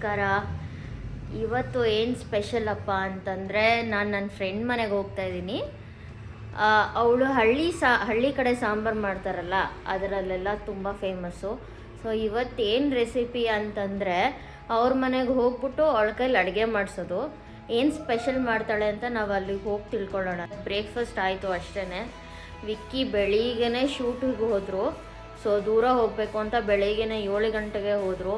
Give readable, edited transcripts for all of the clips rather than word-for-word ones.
ನಮಸ್ಕಾರ. ಇವತ್ತು ಏನು ಸ್ಪೆಷಲ್ ಅಪ್ಪ ಅಂತಂದರೆ, ನಾನು ನನ್ನ ಫ್ರೆಂಡ್ ಮನೆಗೆ ಹೋಗ್ತಾ ಇದ್ದೀನಿ. ಅವಳು ಹಳ್ಳಿ ಕಡೆ ಸಾಂಬಾರು ಮಾಡ್ತಾರಲ್ಲ, ಅದರಲ್ಲೆಲ್ಲ ತುಂಬ ಫೇಮಸ್ಸು. ಸೊ ಇವತ್ತೇನು ರೆಸಿಪಿ ಅಂತಂದರೆ, ಅವ್ರ ಮನೆಗೆ ಹೋಗ್ಬಿಟ್ಟು ಅವಳ ಕೈಲಿ ಅಡುಗೆ ಮಾಡಿಸೋದು. ಏನು ಸ್ಪೆಷಲ್ ಮಾಡ್ತಾಳೆ ಅಂತ ನಾವು ಅಲ್ಲಿಗೆ ಹೋಗಿ ತಿಳ್ಕೊಳ್ಳೋಣ. ಬ್ರೇಕ್ಫಾಸ್ಟ್ ಆಯಿತು ಅಷ್ಟೇ. ವಿಕ್ಕಿ ಬೆಳಿಗ್ಗೆನೇ ಶೂಟಿಗೆ ಹೋದರು. ಸೊ ದೂರ ಹೋಗಬೇಕು ಅಂತ ಬೆಳಿಗ್ಗೆನೇ 7 ಗಂಟೆಗೆ ಹೋದರು.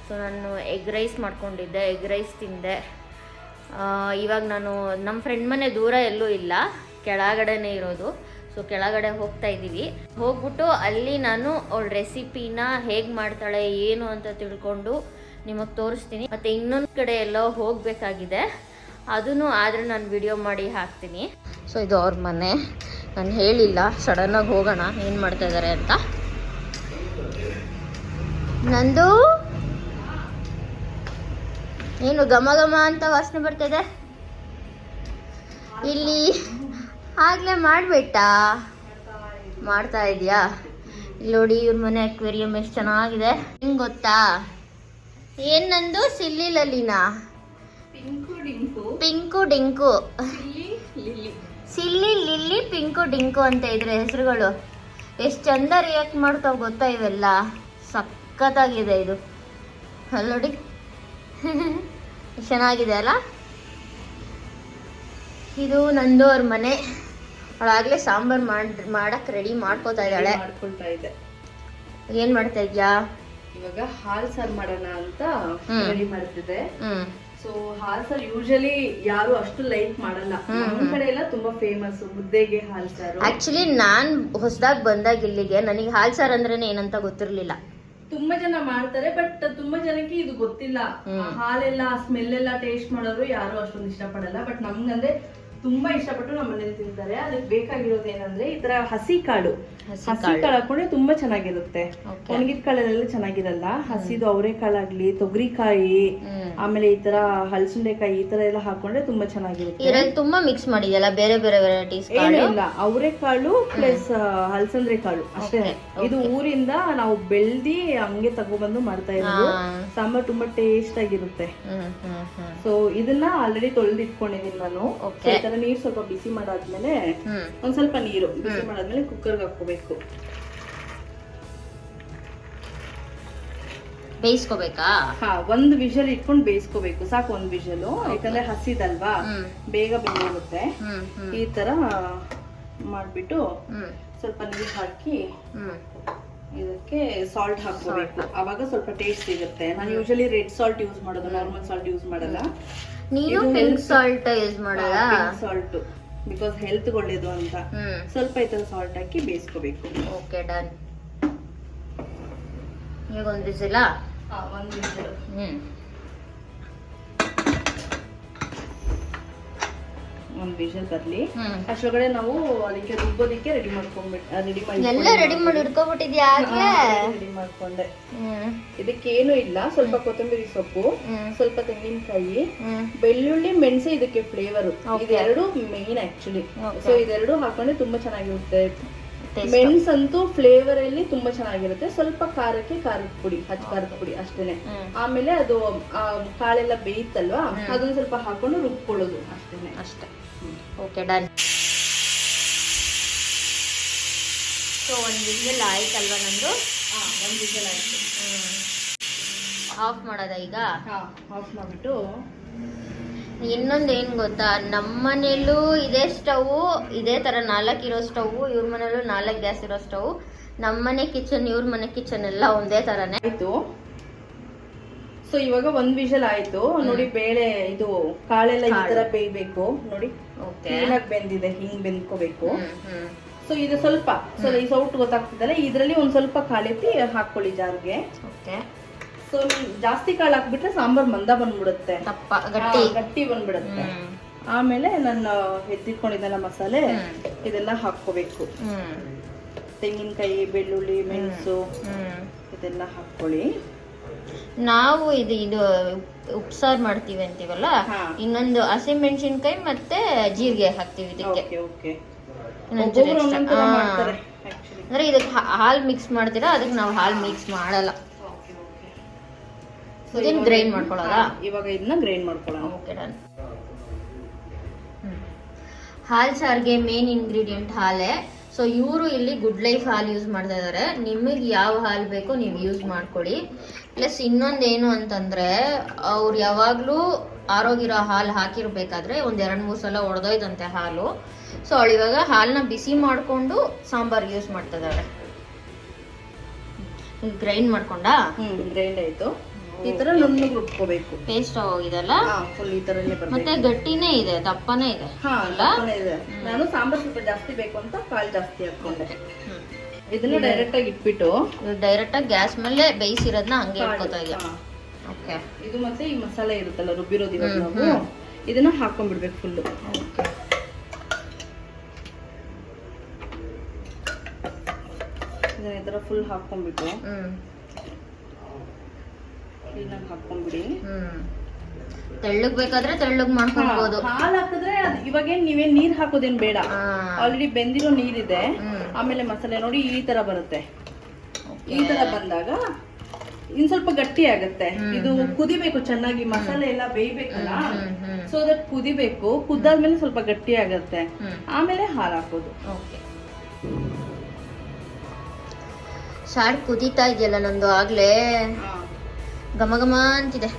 ಸೊ ನಾನು ಎಗ್ ರೈಸ್ ಮಾಡ್ಕೊಂಡಿದ್ದೆ, ಎಗ್ ರೈಸ್ ತಿಂದೆ. ಇವಾಗ ನಾನು ನಮ್ಮ ಫ್ರೆಂಡ್ ಮನೆ ದೂರ ಎಲ್ಲೂ ಇಲ್ಲ, ಕೆಳಗಡೆನೇ ಇರೋದು. ಸೊ ಕೆಳಗಡೆ ಹೋಗ್ತಾ ಇದ್ದೀವಿ. ಹೋಗ್ಬಿಟ್ಟು ಅಲ್ಲಿ ನಾನು ಅವಳ ರೆಸಿಪಿನ ಹೇಗೆ ಮಾಡ್ತಾಳೆ ಏನು ಅಂತ ತಿಳ್ಕೊಂಡು ನಿಮಗೆ ತೋರಿಸ್ತೀನಿ. ಮತ್ತು ಇನ್ನೊಂದು ಕಡೆ ಎಲ್ಲೋ ಹೋಗಬೇಕಾಗಿದೆ, ಅದೂ ಆದರೆ ನಾನು ವಿಡಿಯೋ ಮಾಡಿ ಹಾಕ್ತೀನಿ. ಸೊ ಇದು ಅವ್ರ ಮನೆ. ನಾನು ಹೇಳಿಲ್ಲ, ಸಡನ್ನಾಗಿ ಹೋಗೋಣ ಏನು ಮಾಡ್ತಾ ಇದ್ದಾರೆ ಅಂತ. ನಂದು ಏನು ಘಮ ಘಮ ಅಂತ ವಾಸನೆ ಬರ್ತಿದೆ ಇಲ್ಲಿ. ಆಗಲೇ ಮಾಡ್ತಾ ಇದೆಯಾ? ಇಲ್ಲಿ ನೋಡಿ, ಇವ್ರ ಮನೆ ಅಕ್ವೇರಿಯಂ ಎಷ್ಟು ಚೆನ್ನಾಗಿದೆ. ಹೆಂಗೆ ಗೊತ್ತಾ? ಏನು ನಂದು ಸಿಲ್ಲಿ ಲಲಿನಾ? ಪಿಂಕು ಡಿಂಕು. ಸಿಲ್ಲಿ ಲಿಲ್ಲಿ ಪಿಂಕು ಡಿಂಕು ಅಂತ ಇದ್ರೆ ಹೆಸರುಗಳು. ಎಷ್ಟು ಚಂದ ರಿಯಾಕ್ಟ್ ಮಾಡ್ತಾವ ಗೊತ್ತಾ? ಇವೆಲ್ಲ ಸಖತ್ತಾಗಿದೆ ಇದು. ಅಲ್ಲಿ ನೋಡಿ ಚೆನ್ನಾಗಿದೆ ಅಲ್ಲ? ಇದು ನಂದು ಅವ್ರ ಮನೆ. ಅವಳಾಗಲೇ ಸಾಂಬಾರು ಮಾಡಕ್ಕೆ ರೆಡಿ ಮಾಡ್ಕೋತಾ ಇದ್ದಾಳೆ. ಏನ್ ಮಾಡ್ತಾ ಇದ್ಯಾ? ಇವಾಗ ಹಾಲ್ ಸಾರು ಮಾಡೋಣ ಅಂತ ರೆಡಿ ಮಾಡ್ತಿದ್ದೆ. ಸೊ ಹಾಲ್ ಸಾರು ಯೂಶಲಿ ಯಾರು ಅಷ್ಟು ಲೈಕ್ ಮಾಡಲ್ಲ. ನಮ್ಮ ಕಡೆ ಎಲ್ಲ ತುಂಬಾ ಫೇಮಸ್ ಮುದ್ದೆಗೆ ಹಾಲ್ ಸಾರು. ಆಕ್ಚುಲಿ ನಾನ್ ಹೊಸದಾಗಿ ಬಂದಾಗ ಇಲ್ಲಿಗೆ ನನಗೆ ಹಾಲ್ ಸಾರು ಅಂದ್ರೆ ಏನಂತ ಗೊತ್ತಿರ್ಲಿಲ್ಲ. ತುಂಬಾ ಜನ ಮಾಡ್ತಾರೆ, ಬಟ್ ತುಂಬಾ ಜನಕ್ಕೆ ಇದು ಗೊತ್ತಿಲ್ಲ. ಹಾಲೆಲ್ಲ ಸ್ಮೆಲ್ ಎಲ್ಲ ಟೇಸ್ಟ್ ಮಾಡೋರು ಯಾರು ಅಷ್ಟೊಂದು ಇಷ್ಟಪಡಲ್ಲ. ಬಟ್ ನಮ್ಗಂದ್ರೆ ತುಂಬಾ ಇಷ್ಟಪಟ್ಟು ನಮ್ಮ ಮನೇಲಿ ತಿಂತಾರೆ. ಅದಕ್ಕೆ ಬೇಕಾಗಿರೋದು ಏನಂದ್ರೆ ಈ ತರ ಹಸಿ ಕಾಳು ಹಾಕೊಂಡ್ರೆ ತುಂಬಾ ಚೆನ್ನಾಗಿರುತ್ತೆ. ಒಣಗಿದ ಕಾಳೆಲ್ಲ ಚೆನ್ನಾಗಿರಲ್ಲ. ಹಸಿದು ಅವರೆಕಾಳಾಗ್ಲಿ, ತೊಗರಿಕಾಯಿ, ಆಮೇಲೆ ಈ ತರ ಹಲಸುಂಡೆಕಾಯಿ, ಈ ತರ ಎಲ್ಲ ಹಾಕೊಂಡ್ರೆ ತುಂಬಾ ಚೆನ್ನಾಗಿರುತ್ತೆ. ತುಂಬಾ ಮಿಕ್ಸ್ ಮಾಡಿದಲ್ಲ, ಬೇರೆ ಬೇರೆ ವೆರೈಟೀಸ್. ಏನಿಲ್ಲ, ಅವರೆಕಾಳು ಪ್ಲಸ್ ಹಲಸಂದ್ರೆ ಕಾಳು ಅಷ್ಟೇ. ಇದು ಊರಿಂದ ನಾವು ಬೆಳ್ದಿ ಹಂಗೆ ತಗೊಬಂದು ಮಾಡ್ತಾ ಇರೋದು. ಸಾಂಬಾರ್ ತುಂಬಾ ಟೇಸ್ಟ್ ಆಗಿರುತ್ತೆ. ಸೊ ಇದನ್ನ ಆಲ್ರೆಡಿ ತೊಳೆದು ಇಟ್ಕೊಂಡಿದೀನಿ ನಾನು. ನೀರ್ ಸ್ವಲ್ಪ ಬಿಸಿ ಮಾಡಾದ್ಮೇಲೆ ಒಂದ್ ಸ್ವಲ್ಪ ನೀರು ಬಿಸಿ ಮಾಡಾದ್ಮೇಲೆ ಕುಕ್ಕರ್ಗೆ ಹಾಕೋಬೇಕು. ಬೇಯಿಸ್ಕೋಬೇಕಾ? ಒಂದ್ ವಿಷಲ್ ಇಟ್ಕೊಂಡು ಬೇಯಿಸ್ಕೋಬೇಕು. ಸಾಕು ಒಂದ್ ವಿಷಲು, ಯಾಕಂದ್ರೆ ಹಸಿದಲ್ವಾ ಬೇಗ ಬೇಯೋಗುತ್ತೆ. ಈ ತರ ಮಾಡ್ಬಿಟ್ಟು ಸ್ವಲ್ಪ ನೀರ್ ಹಾಕಿ ಇದಕ್ಕೆ ಸಾಲ್ಟ್ ಹಾಕೋಬೇಕು. ಅವಾಗ ಸ್ವಲ್ಪ ಟೇಸ್ಟ್ ಸಿಗುತ್ತೆ. ನಾನು ಯೂಶಲಿ ರೆಡ್ ಸಾಲ್ಟ್ ಯೂಸ್ ಮಾಡೋದು, ನಾರ್ಮಲ್ ಸಾಲ್ಟ್ ಯೂಸ್ ಮಾಡಲ್ಲ. ನೀನು ಪಿಂಕ್ ಸಾಲ್ಟ್ ಯೂಸ್ ಮಾಡಲ್ಲ? ಸಾಲ್ಟ್ ಬಿಕಾಸ್ ಹೆಲ್ತ್ ಒಳ್ಳೇದು ಅಂತ ಸ್ವಲ್ಪ ಈ ತರ ಸಾಲ್ಟ್ ಹಾಕಿ ಬೇಯಿಸ್ಕೋಬೇಕು. Okay, done. ಈಗ ಒಂದ್ ವಿಸಿಲ್. ಒಂದ್ ವಿಸಿಲ್. ಒಂದ್ ವಿಷಲ್ ಬರ್ಲಿ. ಅಷ್ಟೊಳಗಡೆ ನಾವು ಅದಕ್ಕೆ ರುಬ್ಬೋದಿಕ್ಕೆ ರೆಡಿ ಮಾಡಿ ಇಟ್ಕೊಬಿಟ್ಟಿದ್ಯಾ? ರೆಡಿ ಮಾಡ್ಕೊಂಡೆ. ಇದಕ್ಕೇನು ಇಲ್ಲ, ಸ್ವಲ್ಪ ಕೊತ್ತಂಬರಿ ಸೊಪ್ಪು, ಸ್ವಲ್ಪ ತೆಂಗಿನಕಾಯಿ, ಬೆಳ್ಳುಳ್ಳಿ, ಮೆಣಸು ಇದಕ್ಕೆ ಫ್ಲೇವರ್. ಇದೆರಡು ಮೇನ್ ಆಕ್ಚುಲಿ. ಸೊ ಇದೆರಡು ಹಾಕೊಂಡ್ರೆ ತುಂಬಾ ಚೆನ್ನಾಗಿರುತ್ತೆ. ಮೆಣಸಂತೂ ಫ್ಲೇವರ್ ಅಲ್ಲಿ ತುಂಬಾ ಚೆನ್ನಾಗಿರುತ್ತೆ. ಸ್ವಲ್ಪ ಖಾರಕ್ಕೆ ಖಾರದ ಪುಡಿ, ಹಚ್ಚ ಖಾರದ ಪುಡಿ ಅಷ್ಟೇನೆ. ಆಮೇಲೆ ಅದು ಕಾಳೆಲ್ಲ ಬೇಯುತ್ತಲ್ವಾ, ಅದನ್ನ ಸ್ವಲ್ಪ ಹಾಕೊಂಡು ರುಬ್ಕೊಳ್ಳೋದು ಅಷ್ಟೇನೆ. ಅಷ್ಟೇ. Okay, done. ಸೊ ಒಂದು ವಿಷಲ್ ಆಯ್ತಲ್ವಾ ನಂದು? ಒಂದು ವಿಷಲ್ ಆಯ್ತು. ಆಫ್ ಮಾಡೋದ ಈಗ? ಆಫ್ ಮಾಡ್ಬಿಟ್ಟು ಇನ್ನೊಂದು ಏನು ಗೊತ್ತಾ, ನಮ್ಮನೇಲೂ ಇದೇ ಸ್ಟವ್, ಇದೇ ತರ 4 ಇರೋ ಸ್ಟವ್. ಇವ್ರ ಮನೇಲೂ 4 ಗ್ಯಾಸ್ ಇರೋ ಸ್ಟವ್. ನಮ್ಮನೆ ಕಿಚನ್, ಇವ್ರ ಮನೆ ಕಿಚನ್ ಎಲ್ಲ ಒಂದೇ ತರನೇ ಆಯ್ತು. ಸೊ ಇವಾಗ ಒಂದ್ ವಿಷಲ್ ಆಯ್ತು ನೋಡಿ. ಬೇಳೆ ಇದು ಕಾಳೆಲ್ಲ ಈ ತರ ಬೇಯ್ಬೇಕು ನೋಡಿ. ಕ್ಲೀನಾಗಿ ಬೆಂದಿದೆ, ಹಿಂಗ್ ಬೆಂದ್ಕೋಬೇಕು. ಸೊ ಇದು ಸ್ವಲ್ಪ ಈ ಸೌಟ್ ಗೊತ್ತಾಗ್ತಿದಲ್ಲ, ಇದ್ರಲ್ಲಿ ಒಂದ್ ಸ್ವಲ್ಪ ಕಾಳೆತ್ತಿ ಹಾಕೊಳ್ಳಿ ಜಾರ್ಗೆ. ಸೊ ಜಾಸ್ತಿ ಕಾಳು ಹಾಕ್ಬಿಟ್ರೆ ಸಾಂಬಾರ್ ಮಂದ ಬಂದ್ಬಿಡುತ್ತೆ, ಗಟ್ಟಿ ಬಂದ್ಬಿಡುತ್ತೆ. ಆಮೇಲೆ ನಾನು ಎತ್ತಿಟ್ಕೊಂಡಿದ್ದೆಲ್ಲ ಮಸಾಲೆ ಇದೆಲ್ಲ ಹಾಕೋಬೇಕು. ತೆಂಗಿನಕಾಯಿ, ಬೆಳ್ಳುಳ್ಳಿ, ಮೆಣಸು ಇದೆಲ್ಲ ಹಾಕೊಳ್ಳಿ. ನಾವು ಇದು ಉಪ್ಸಾರು ಮಾಡ್ತೀವಿ ಅಂತೀವಲ್ಲ, ಇನ್ನೊಂದು ಹಸಿಮೆಣಸಿನ್ಕಾಯಿ ಮತ್ತೆ ಜೀರಿಗೆ ಹಾಕ್ತಿವಿ ಇದಕ್ಕೆ. ಅಂದ್ರೆ ಇದಕ್ಕೆ ಹಾಲು ಮಿಕ್ಸ್ ಮಾಡ್ತೀರಾ, ಅದಕ್ಕೆ ನಾವು ಹಾಲು ಮಿಕ್ಸ್ ಮಾಡಲ್ಲ. ಇದನ್ನ ಗ್ರೈಂಡ್ ಮಾಡ್ಕೊಳ್ಳೋದಾ? ಇವಾಗ ಇದನ್ನ ಗ್ರೈಂಡ್ ಮಾಡ್ಕೊಳ್ಳೋಣ. Okay done. ಹಾಲ್ ಸಾರಿಗೆ ಮೇನ್ ಇಂಗ್ರೀಡಿಯೆಂಟ್ ಹಾಲೇ. ಸೊ ಇವರು ಇಲ್ಲಿ ಗುಡ್ ಲೈಫ್ ಹಾಲು ಯೂಸ್ ಮಾಡ್ತಾ ಇದ್ದಾರೆ. ನಿಮಗೆ ಯಾವ ಹಾಲು ಬೇಕೋ ನೀವು ಯೂಸ್ ಮಾಡ್ಕೊಳ್ಳಿ. ಪ್ಲಸ್ ಇನ್ನೊಂದೇನು ಅಂತಂದರೆ ಅವ್ರು ಯಾವಾಗಲೂ ಆರೋಗಿರೋ ಹಾಲು ಹಾಕಿರ್ಬೇಕಾದ್ರೆ ಒಂದು 2-3 ಸಲ ಒಡೆದೋಯ್ದಂತೆ ಹಾಲು. ಸೊ ಅವಳು ಇವಾಗ ಹಾಲನ್ನ ಬಿಸಿ ಮಾಡಿಕೊಂಡು ಸಾಂಬಾರ್ಗೆ ಯೂಸ್ ಮಾಡ್ತಾ ಇದ್ದಾಳೆ. ಗ್ರೈಂಡ್ ಮಾಡ್ಕೊಂಡಾ? ಗ್ರೈಂಡ್ ಆಯಿತು. ಈ ಥರ ನುಣ್ಣಗೆ ರುಬ್ಕೋಬೇಕು. ಪೇಸ್ಟ್ ಹೋಗಿದೆಲ್ಲ ಫುಲ್ ಈ ಥರನೇ ಬರಬೇಕು. ಮತ್ತೆ ಗಟ್ಟಿನೇ ಇದೆ, ದಪ್ಪನೇ ಇದೆ. ದಪ್ಪನೇ ಇದೆ. ನಾನು ಸಾಂಬಾರ್ ಸ್ವಲ್ಪ ಜಾಸ್ತಿ ಬೇಕು ಅಂತ ಕಾಳು ಜಾಸ್ತಿ ಹಾಕೊಂಡೆ. ಇದನ್ನ ಡೈರೆಕ್ಟ್ ಆಗಿ ಇಟ್ಬಿಟ್ಟು ಡೈರೆಕ್ಟ್ ಆಗಿ ಗ್ಯಾಸ್ ಮೇಲೆ ಬೇಯಿಸಿರೋದನ್ನ ಹಂಗೆ ಇಟ್ಕೋತಾ ಇದೆಯಾ? ಓಕೆ. ಇದು ಮತ್ತೆ ಈ ಮಸಾಲೆ ಇರುತ್ತಲ್ಲ ರುಬ್ಬಿರೋದು, ಇವಾಗ ನಾವು ಇದನ್ನ ಹಾಕೊಂಡ್ಬಿಡ್ಬೇಕು ಫುಲ್ಲು. ಇದನ್ನ ಈ ಥರ ಫುಲ್ ಹಾಕೊಂಡ್ಬಿಟ್ಟು ಕ್ಲೀನಾಗಿ ಹಾಕೊಂಡ್ಬಿಡಿ. ತೆಳ್ಳಗ್ ಬೇಕಾದ್ರೆ ತೆಳ್ಳಗ್ ಮಾಡ್ಕೊಳ್ಬಹುದು. ಹಾಲು ಹಾಕಿದ್ರೆ ಇವಾಗೇನ್ ನೀವೇನ್ ನೀರ್ ಹಾಕೋದೇನ್ ಬೇಡ, ಆಲ್ರೆಡಿ ಬೆಂದಿರೋ ನೀರಿದೆ. ಆಮೇಲೆ ಮಸಾಲೆ ನೋಡಿ ಈ ತರ ಬರುತ್ತೆ. ಈ ತರ ಬಂದಾಗ ಇನ್ ಸ್ವಲ್ಪ ಗಟ್ಟಿ ಆಗತ್ತೆ. ಇದು ಕುದಿಬೇಕು ಚೆನ್ನಾಗಿ, ಮಸಾಲೆ ಎಲ್ಲ ಬೇಯ್ಬೇಕಲ್ಲ. ಸೊ ಅದಕ್ಕೆ ಕುದಿಬೇಕು. ಕುದ್ದಾದ್ಮೇಲೆ ಸ್ವಲ್ಪ ಗಟ್ಟಿ ಆಗತ್ತೆ. ಆಮೇಲೆ ಹಾಲು ಹಾಕೋದು. ಸಾರು ಕುದೀತಾ ಇದೆಯಲ್ಲ ನಂದು ಆಗ್ಲೇ ಘಮ ಘಮ ಅಂತಿದೆ.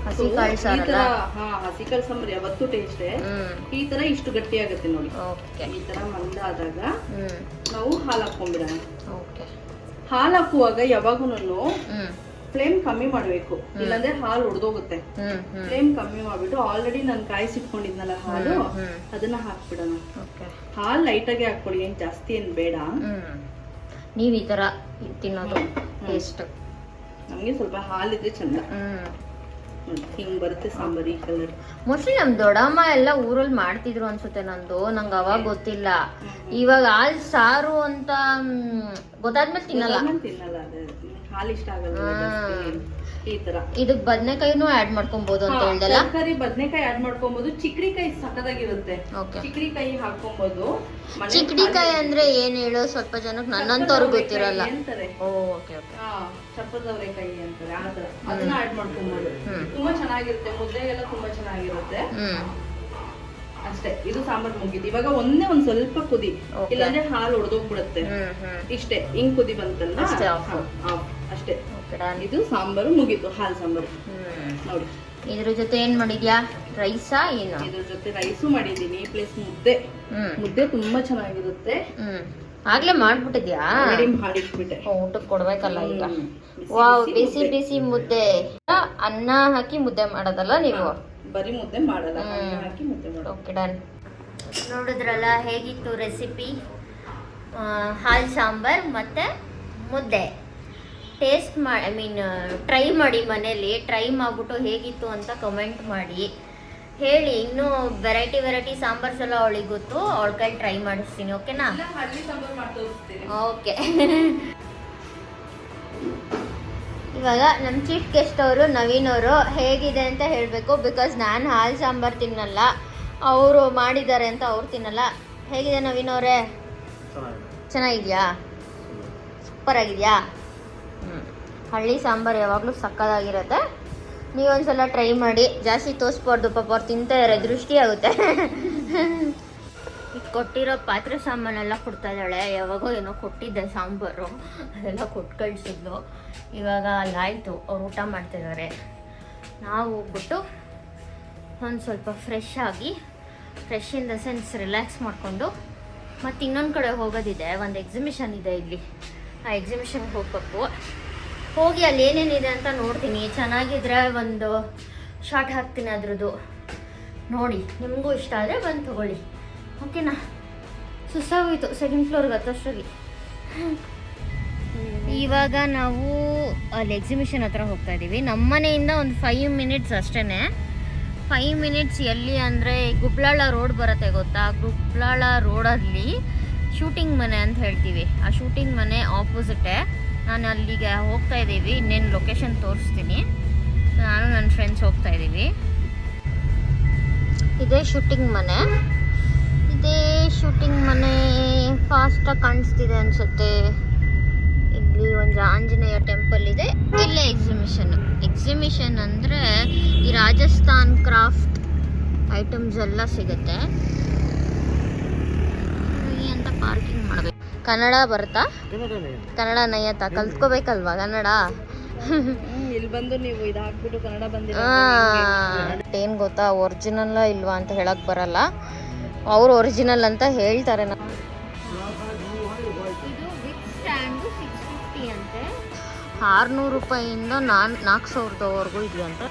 ಹಸಿ ಕಾಳು ಸಾರಲ್ಲ? ಹಸಿ ಕಾಳು ಸಾಂಬಾರ್ ಯಾವತ್ತೂ ಟೇಸ್ಟ್. ಈ ತರ ಇಷ್ಟು ಗಟ್ಟಿ ಆಗುತ್ತೆ ನೋಡಿ. ಈ ತರ ಮಂದಾದಾಗ ನಾವು ಹಾಲು ಹಾಕೊಂಡ್ಬಿಡೋಣ. ಹಾಲು ಹಾಕುವಾಗ ಯಾವಾಗೂನು ಫ್ಲೇಮ್ ಕಮ್ಮಿ ಮಾಡ್ಬೇಕು, ಇಲ್ಲಾಂದ್ರೆ ಹಾಲು ಒಡೆದೋಗುತ್ತೆ. ಫ್ಲೇಮ್ ಕಮ್ಮಿ ಮಾಡ್ಬಿಟ್ಟು ಆಲ್ರೆಡಿ ನಾನು ಕಾಯಿಸಿಟ್ಕೊಂಡಿದ್ನಲ್ಲ ಹಾಲು, ಅದನ್ನ ಹಾಕ್ಬಿಡೋಣ. ಹಾಲು ಲೈಟಾಗಿ ಹಾಕೊಳ್ಳಿ, ಏನ್ ಜಾಸ್ತಿ ಏನ್ ಬೇಡ. ನೀವ್ ಈ ತರ ತಿನ್ನೋದು ಟೇಸ್ಟ್. ನಮ್ಗೆ ಸ್ವಲ್ಪ ಹಾಲಿದ್ರೆ ಚಂದ. ಹಿಂಗ್ ಬರುತ್ತೆ ಸಾಂಬಾರ್ ಈ ಕಲರ್. ಮೋಸ್ಟ್ಲಿ ನಮ್ ದೊಡ್ಡಮ್ಮ ಎಲ್ಲ ಊರಲ್ಲಿ ಮಾಡ್ತಿದ್ರು ಅನ್ಸುತ್ತೆ. ನಂಗೆ ಅವಾಗ ಗೊತ್ತಿಲ್ಲ. ಇವಾಗ ಹಾಲ್ ಸಾರು ಅಂತ ಗೊತ್ತಾದ್ಮೇಲೆ ತಿನ್ನಲ್ಲ. ಹಾಲು ಇಷ್ಟ ಆಗಲ್ಲ. ಈ ತರ ಇದಕ್ ಬದನೆಕಾಯಿನೂ ಆಡ್ ಮಾಡ್ಕೊಬಹುದು ಅಂತ ಹೇಳ್ದಲ್ಲ? ತರಕಾರಿ ಬದನೆಕಾಯಿ ಆಡ್ ಮಾಡ್ಕೊಬಹುದು. ಚಿಕ್ಕಡಿಕಾಯಿ ಸಕ್ಕದಾಗಿರುತ್ತೆ. ಚಿಕ್ಕಡಿಕಾಯಿ ಹಾಕೊಬಹುದು. ಚಿಕ್ಕಡಿಕಾಯಿ ಅಂದ್ರೆ ಏನ್ ಹೇಳೋ, ಸ್ವಲ್ಪ ಜನಕ್ಕೆ ನನ್ನಂತವ್ರಿಗೆ ಗೊತ್ತಿರಲ್ಲ. ಚಪ್ಪದವರೆಕಾಯಿ ಅಂತಾರೆ, ಆ ತರ ಅದನ್ನ ಆಡ್ ಮಾಡ್ಕೊಬಹುದು. ತುಂಬಾ ಚೆನ್ನಾಗಿರುತ್ತೆ, ಮುದ್ದೆಗೆಲ್ಲ ತುಂಬಾ ಚೆನ್ನಾಗಿರುತ್ತೆ. ಅಷ್ಟೇ, ಇದು ಸಾಂಬಾರ್ ಮುಗಿತು. ಇವಾಗ ಒಂದ್ ಸ್ವಲ್ಪ ಕುದಿ, ಇಲ್ಲಾಂದ್ರೆ ಹಾಲು ಒಡೆದೋಗ್ಬಿಡುತ್ತೆ. ಇಷ್ಟೇ, ಹಿಂಗ್ ಕುದಿ ಬಂತಲ್ಲ ಅಷ್ಟೇ. ಇದು ಸಾಂಬಾರು ಮುಗೀತು, ಹಾಲು ಸಾಂಬಾರು ನೋಡಿ. ಇದ್ರ ಜೊತೆ ಏನ್ ಮಾಡಿದ್ಯಾ? ರೈಸಾ ಏನು? ಇದ್ರ ಜೊತೆ ರೈಸು ಮಾಡಿದೀನಿ, ಪ್ಲಸ್ ಮುದ್ದೆ ತುಂಬಾ ಚೆನ್ನಾಗಿರುತ್ತೆ. ಆಗ್ಲೇ ಮಾಡ್ಬಿಟ್ಟಿದ್ಯಾ? ಮಾಡಿಟ್ಬಿಟ್ಟೆ, ಊಟಕ್ಕೆ ಕೊಡ್ಬೇಕಲ್ಲ ಈಗ. ವಾವ್, ಬಿಸಿ ಬಿಸಿ ಮುದ್ದೆ. ಅನ್ನ ಹಾಕಿ ಮುದ್ದೆ ಮಾಡೋದಲ್ಲ ನೀವು? ಬರೀ ಮುದ್ದೆ ಮಾಡಲ್ಲ, ಹಾಕಿ ಮುದ್ದೆ ಮಾಡೋದು. Okay done. ನೋಡಿದ್ರಲ್ಲ ಹೇಗಿತ್ತು ರೆಸಿಪಿ? ಹಾಲು ಸಾಂಬಾರ್ ಮತ್ತೆ ಮುದ್ದೆ. ಟೇಸ್ಟ್ ಟ್ರೈ ಮಾಡಿ, ಮನೇಲಿ ಟ್ರೈ ಮಾಡಿಬಿಟ್ಟು ಹೇಗಿತ್ತು ಅಂತ ಕಮೆಂಟ್ ಮಾಡಿ ಹೇಳಿ. ಇನ್ನೂ ವೆರೈಟಿ ಸಾಂಬಾರ್ಸ್ ಎಲ್ಲ ಅವಳಿಗೆ ಗೊತ್ತು, ಅವಳ ಕೈ ಟ್ರೈ ಮಾಡಿಸ್ತೀನಿ. ಓಕೆನಾ? ಓಕೆ. ಇವಾಗ ನಮ್ಮ ಚೀಫ್ ಗೆಸ್ಟ್ ಅವರು ನವೀನ್ ಅವರು ಹೇಗಿದೆ ಅಂತ ಹೇಳಬೇಕು. ಬಿಕಾಸ್ ನಾನು ಹಾಲು ಸಾಂಬಾರು ತಿನ್ನಲ್ಲ, ಅವರು ಮಾಡಿದ್ದಾರೆ ಅಂತ ಅವ್ರು ತಿನ್ನಲ್ಲ. ಹೇಗಿದೆ ನವೀನ್ ಅವರೇ? ಚೆನ್ನಾಗಿದೆಯಾ? ಸೂಪರ್ ಆಗಿದೆಯಾ? ಹಳ್ಳಿ ಸಾಂಬಾರು ಯಾವಾಗಲೂ ಸಕ್ಕದಾಗಿರುತ್ತೆ. ನೀವೊಂದ್ಸಲ ಟ್ರೈ ಮಾಡಿ. ಜಾಸ್ತಿ ತೋರಿಸ್ಬಾರ್ದು, ಪಾಪ ಅವ್ರು ತಿಂತಾರೆ, ದೃಷ್ಟಿ ಆಗುತ್ತೆ. ಇದು ಕೊಟ್ಟಿರೋ ಪಾತ್ರೆ ಸಾಮಾನೆಲ್ಲ ಕೊಡ್ತಾ ಇದ್ದಾಳೆ. ಯಾವಾಗೋ ಏನೋ ಕೊಟ್ಟಿದ್ದೆ ಸಾಂಬಾರು, ಅದೆಲ್ಲ ಕೊಟ್ಟು ಕಳಿಸಿದ್ಲು. ಇವಾಗ ಅಲ್ಲಾಯಿತು, ಅವ್ರು ಊಟ ಮಾಡ್ತಿದ್ದಾರೆ. ನಾವು ಹೋಗ್ಬಿಟ್ಟು ಒಂದು ಸ್ವಲ್ಪ ಫ್ರೆಶ್ ಆಗಿ, fresh in the sense relax ಮಾಡಿಕೊಂಡು ಮತ್ತು ಇನ್ನೊಂದು ಕಡೆ ಹೋಗೋದಿದೆ. ಒಂದು ಎಕ್ಸಿಬಿಷನ್ ಇದೆ ಇಲ್ಲಿ, ಆ ಎಕ್ಸಿಬಿಷನ್ಗೆ ಹೋಗ್ಬೇಕು. ಹೋಗಿ ಅಲ್ಲಿ ಏನೇನಿದೆ ಅಂತ ನೋಡ್ತೀನಿ. ಚೆನ್ನಾಗಿದ್ರೆ ಒಂದು ಶಾರ್ಟ್ ಹಾಕ್ತೀನಿ ಅದ್ರದ್ದು. ನೋಡಿ, ನಿಮಗೂ ಇಷ್ಟ ಆದರೆ ಬಂದು ತೊಗೊಳ್ಳಿ. ಓಕೆನಾ? ಸುಸ್ತಾಗೋಯ್ತು ಸೆಕೆಂಡ್ ಫ್ಲೋರ್ಗೆ ಹತ್ತೋಷ್ಟಾಗಿ. ಇವಾಗ ನಾವು ಅಲ್ಲಿ ಎಕ್ಸಿಬಿಷನ್ ಹತ್ರ ಹೋಗ್ತಾ ಇದ್ದೀವಿ. ನಮ್ಮ ಮನೆಯಿಂದ ಒಂದು 5 ಮಿನಿಟ್ಸ್ ಅಷ್ಟೇ. 5 ಮಿನಿಟ್ಸ್ ಎಲ್ಲಿ ಅಂದರೆ ಗುಬ್ಲಾಳ ರೋಡ್ ಬರುತ್ತೆ, ಗೊತ್ತಾ? ಗುಬ್ಲಾಳ ರೋಡಲ್ಲಿ ಶೂಟಿಂಗ್ ಮನೆ ಅಂತ ಹೇಳ್ತೀವಿ. ಆ ಶೂಟಿಂಗ್ ಮನೆ ಆಪೋಸಿಟೇ. ನಾನು ಅಲ್ಲಿಗೆ ಹೋಗ್ತಾ ಇದ್ದೀವಿ. ಇನ್ನೇನು ಲೊಕೇಶನ್ ತೋರಿಸ್ತೀನಿ. ನಾನು ನನ್ನ ಫ್ರೆಂಡ್ಸ್ ಹೋಗ್ತಾ ಇದ್ದೀವಿ. ಇದೇ ಶೂಟಿಂಗ್ ಮನೆ. ಇದೇ ಶೂಟಿಂಗ್ ಮನೆ ಫಾಸ್ಟಾಗಿ ಕಾಣಿಸ್ತಿದೆ ಅನಿಸುತ್ತೆ. ಇಲ್ಲಿ ಇಲ್ಲಿ ಒಂದು ಆಂಜನೇಯ ಟೆಂಪಲ್ ಇದೆ. ಇಲ್ಲೇ ಎಕ್ಸಿಬಿಷನ್ ಅಂದರೆ ಈ ರಾಜಸ್ಥಾನ್ ಕ್ರಾಫ್ಟ್ ಐಟಮ್ಸ್ ಎಲ್ಲ ಸಿಗುತ್ತೆ. ಅಂತ ಪಾರ್ಕಿಂಗ್ ಮಾಡಬೇಕು. ಕನ್ನಡ ಬರುತ್ತಾ? ಕನ್ನಡ ನಯ್ಯತ್ತಾ? ಕಲ್ತ್ಕೋಬೇಕಲ್ವಾ ಕನ್ನಡ. ಇಲ್ಲಿ ಬಂದು ನೀವು ಇದು ಹಾಕ್ಬಿಟ್ಟು ಕನ್ನಡ ಬಂದಿರ. ಏನು ಗೊತ್ತಾ, ಒರಿಜಿನಲ್ ಇಲ್ವಾ ಅಂತ ಹೇಳಕ್ ಬರಲ್ಲ. ಅವರು ಒರಿಜಿನಲ್ ಅಂತ ಹೇಳ್ತಾರೆ. ಇದು ವಿತ್ ಸ್ಟ್ಯಾಂಡು 650 ಅಂತೆ. 600 ರೂಪಾಯಿಯಿಂದ 4,000ವರೆಗೂ ಇದೆಯಂತೆ.